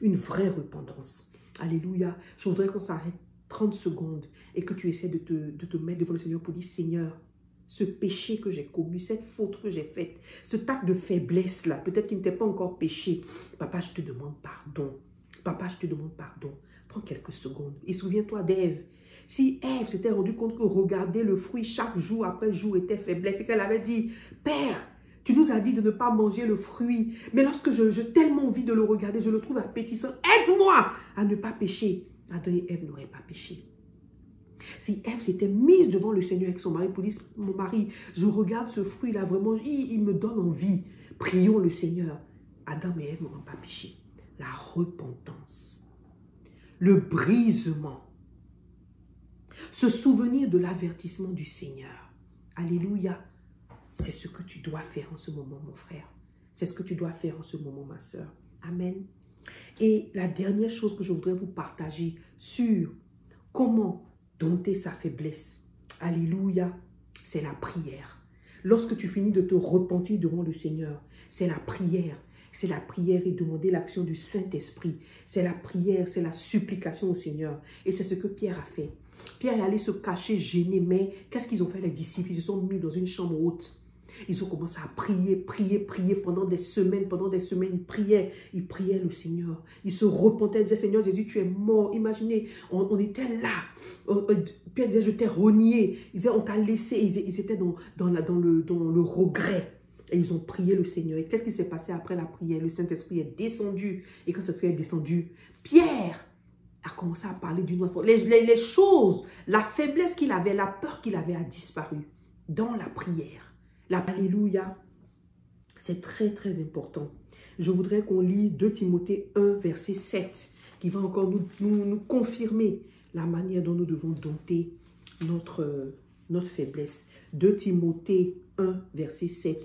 Une vraie repentance. Alléluia. Je voudrais qu'on s'arrête 30 secondes et que tu essaies de te mettre devant le Seigneur pour dire, Seigneur, ce péché que j'ai commis, cette faute que j'ai faite, ce acte de faiblesse là, peut-être qu'il n'était pas encore péché. Papa, je te demande pardon. Papa, je te demande pardon. Prends quelques secondes et souviens-toi d'Ève. Si Ève s'était rendue compte que regarder le fruit chaque jour après jour était faiblesse, et qu'elle avait dit, Père, tu nous as dit de ne pas manger le fruit, mais lorsque j'ai tellement envie de le regarder, je le trouve appétissant, aide-moi à ne pas pécher. Adam et Ève n'auraient pas péché. Si Ève s'était mise devant le Seigneur avec son mari pour dire, mon mari, je regarde ce fruit-là, vraiment, il me donne envie. Prions le Seigneur. Adam et Ève n'auront pas péché. La repentance. le brisement. Se souvenir de l'avertissement du Seigneur. Alléluia. C'est ce que tu dois faire en ce moment, mon frère. C'est ce que tu dois faire en ce moment, ma soeur. Amen. Et la dernière chose que je voudrais vous partager sur comment dompter sa faiblesse. Alléluia. C'est la prière. Lorsque tu finis de te repentir devant le Seigneur, c'est la prière. C'est la prière et demander l'action du Saint-Esprit. C'est la prière, c'est la supplication au Seigneur. Et c'est ce que Pierre a fait. Pierre est allé se cacher, gêné, mais qu'est-ce qu'ils ont fait les disciples? Ils se sont mis dans une chambre haute. Ils ont commencé à prier, prier, prier pendant des semaines, ils priaient le Seigneur. Ils se repentaient, ils disaient, Seigneur Jésus, tu es mort. Imaginez, on était là. Pierre disait, je t'ai renié. Il disait, on t'a laissé. Ils étaient dans le regret. Et ils ont prié le Seigneur. Et qu'est-ce qui s'est passé après la prière? Le Saint-Esprit est descendu. Et quand cette prière est descendue, Pierre a commencé à parler d'une autre fois. Les choses, la faiblesse qu'il avait, la peur qu'il avait a disparu dans la prière. Alléluia. C'est très, très important. Je voudrais qu'on lise 2 Timothée 1, verset 7, qui va encore nous confirmer la manière dont nous devons dompter notre faiblesse. 2 Timothée 1, verset 7.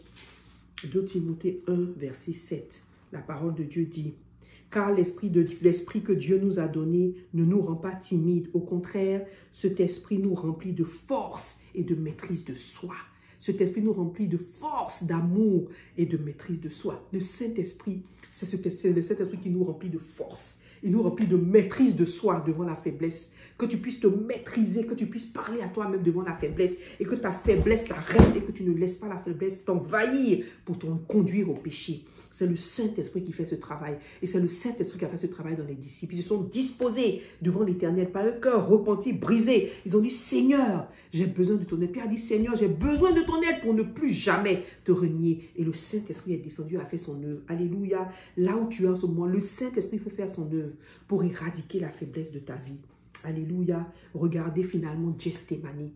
2 Timothée 1, verset 7. La parole de Dieu dit, « Car l'esprit que Dieu nous a donné ne nous rend pas timides. Au contraire, cet esprit nous remplit de force et de maîtrise de soi. » Cet esprit nous remplit de force, d'amour et de maîtrise de soi. Le Saint-Esprit, c'est le Saint-Esprit qui nous remplit de force. Il nous remplit de maîtrise de soi devant la faiblesse. Que tu puisses te maîtriser, que tu puisses parler à toi-même devant la faiblesse. Et que ta faiblesse t'arrête et que tu ne laisses pas la faiblesse t'envahir pour te conduire au péché. C'est le Saint-Esprit qui fait ce travail. Et c'est le Saint-Esprit qui a fait ce travail dans les disciples. Ils se sont disposés devant l'Éternel par un cœur repenti, brisé. Ils ont dit, Seigneur, j'ai besoin de ton aide. Pierre a dit, Seigneur, j'ai besoin de ton aide pour ne plus jamais te renier. Et le Saint-Esprit est descendu, a fait son œuvre. Alléluia. Là où tu es en ce moment, le Saint-Esprit peut faire son œuvre pour éradiquer la faiblesse de ta vie. Alléluia. Regardez finalement Gethsémani.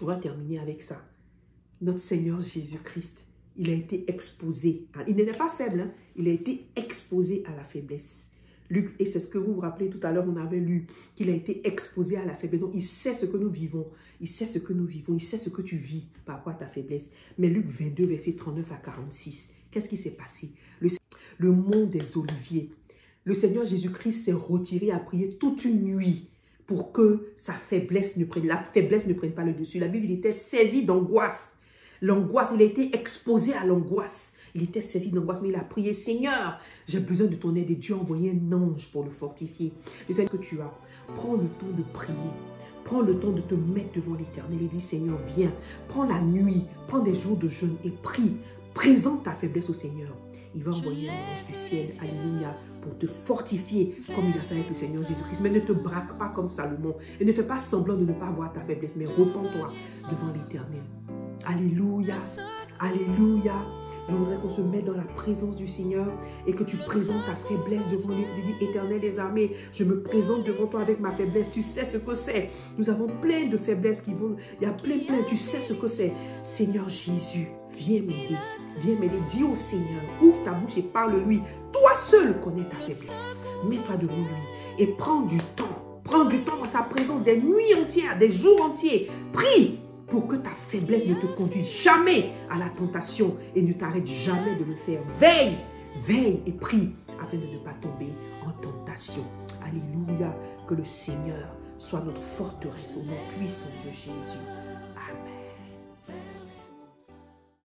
On va terminer avec ça. Notre Seigneur Jésus-Christ, il a été exposé. Il n'était pas faible, hein? Il a été exposé à la faiblesse. Luc, et c'est ce que vous vous rappelez tout à l'heure, on avait lu qu'il a été exposé à la faiblesse. Donc, il sait ce que nous vivons. Il sait ce que nous vivons. Il sait ce que tu vis par rapport à ta faiblesse. Mais Luc 22, verset 39 à 46, qu'est-ce qui s'est passé? Le mont des Oliviers. Le Seigneur Jésus-Christ s'est retiré à prier toute une nuit pour que la faiblesse ne prenne pas le dessus. La Bible, il était saisi d'angoisse. L'angoisse, il a été exposé à l'angoisse. Il était saisi d'angoisse, mais il a prié, Seigneur, j'ai besoin de ton aide. Et Dieu a envoyé un ange pour le fortifier. Le Seigneur que tu as, prends le temps de prier. Prends le temps de te mettre devant l'Éternel et dis, Seigneur, viens. Prends la nuit, prends des jours de jeûne et prie. Présente ta faiblesse au Seigneur. Il va envoyer un ange du ciel, alléluia, pour te fortifier comme il a fait avec le Seigneur Jésus-Christ. Mais ne te braque pas comme Salomon. Et ne fais pas semblant de ne pas voir ta faiblesse, mais repens-toi devant l'Éternel. Alléluia, alléluia. Je voudrais qu'on se mette dans la présence du Seigneur et que tu présentes ta faiblesse devant lui. Dis, Éternel des armées, je me présente devant toi avec ma faiblesse. Tu sais ce que c'est. Nous avons plein de faiblesses qui vont... Il y a plein. Tu sais ce que c'est. Seigneur Jésus, viens m'aider. Viens m'aider. Dis au Seigneur, ouvre ta bouche et parle-lui. Toi seul connais ta faiblesse. Mets-toi devant lui et prends du temps. Prends du temps dans sa présence, des nuits entières, des jours entiers. Prie pour que ta faiblesse ne te conduise jamais à la tentation et ne t'arrête jamais de le faire. Veille, veille et prie afin de ne pas tomber en tentation. Alléluia, que le Seigneur soit notre forteresse au nom puissant de Jésus.